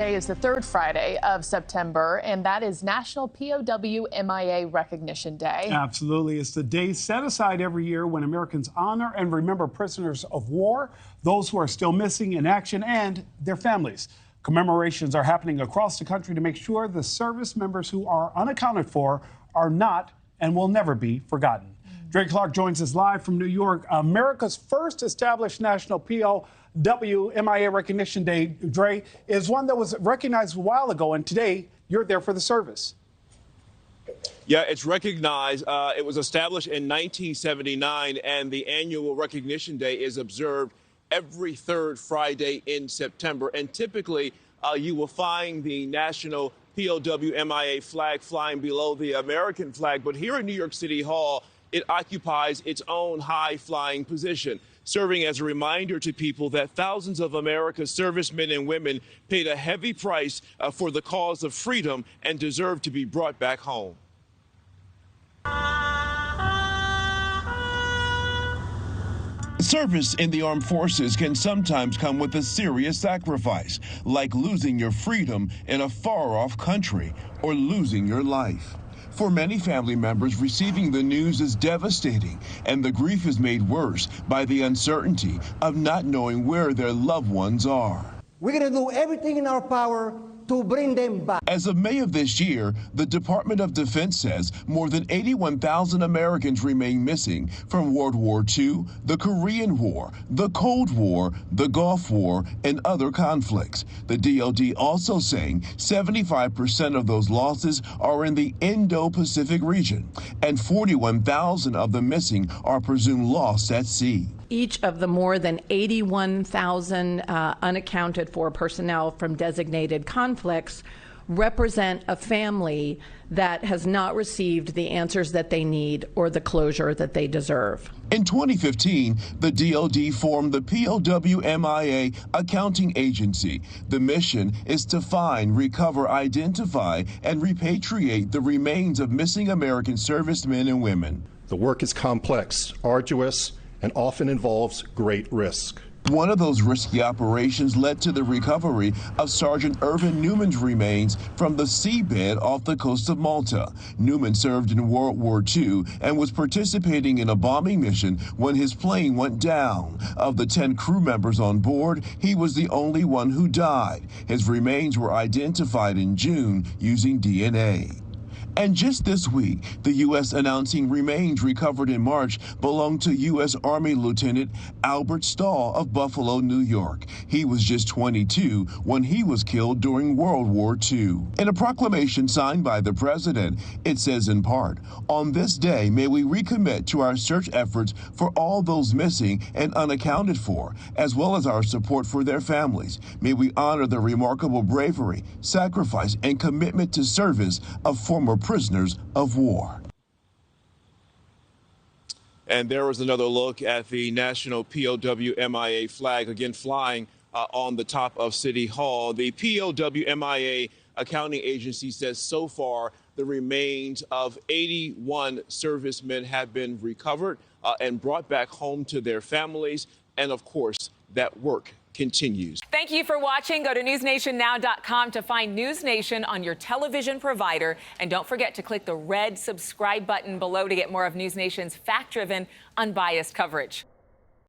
Today is the third Friday of September, and that is National POW MIA Recognition Day. Absolutely. It's the day set aside every year when Americans honor and remember prisoners of war, those who are still missing in action, and their families. Commemorations are happening across the country to make sure the service members who are unaccounted for are not and will never be forgotten. Dre Clark joins us live from New York. America's first established National POW MIA Recognition Day, Dre, is one that was recognized a while ago, and today you're there for the service. Yeah, it's recognized. It was established in 1979, and the annual Recognition Day is observed every third Friday in September. And typically, you will find the National POW MIA flag flying below the American flag. But here at New York City Hall, it occupies its own high-flying position, serving as a reminder to people that thousands of America's servicemen and women paid a heavy price for the cause of freedom and deserve to be brought back home. Service in the armed forces can sometimes come with a serious sacrifice, like losing your freedom in a far-off country or losing your life. For many family members, receiving the news is devastating, and the grief is made worse by the uncertainty of not knowing where their loved ones are. We're going to do everything in our power to bring them back. As of May of this year, the Department of Defense says more than 81,000 Americans remain missing from World War II, the Korean War, the Cold War, the Gulf War, and other conflicts. The DoD also saying 75% of those losses are in the Indo-Pacific region, and 41,000 of the missing are presumed lost at sea. Each of the more than 81,000 unaccounted for personnel from designated conflicts represent a family that has not received the answers that they need or the closure that they deserve. In 2015, the DoD formed the POW MIA Accounting Agency. The mission is to find, recover, identify, and repatriate the remains of missing American servicemen and women. The work is complex, arduous, and often involves great risk. One of those risky operations led to the recovery of Sergeant Irvin Newman's remains from the seabed off the coast of Malta. Newman served in World War II and was participating in a bombing mission when his plane went down. Of the 10 crew members on board, he was the only one who died. His remains were identified in June using DNA. And just this week, the U.S. announcing remains recovered in March belonged to U.S. Army Lieutenant Albert Stahl of Buffalo, New York. He was just 22 when he was killed during World War II. In a proclamation signed by the president, it says in part, "On this day, may we recommit to our search efforts for all those missing and unaccounted for, as well as our support for their families. May we honor the remarkable bravery, sacrifice, and commitment to service of former prisoners of war." And there was another look at the National POW MIA flag, again flying on the top of City Hall. The POW MIA Accounting Agency says so far the remains of 81 servicemen have been recovered and brought back home to their families. And of course, that work continues. Thank you for watching. Go to newsnationnow.com to find NewsNation on your television provider. And don't forget to click the red subscribe button below to get more of NewsNation's fact-driven, unbiased coverage.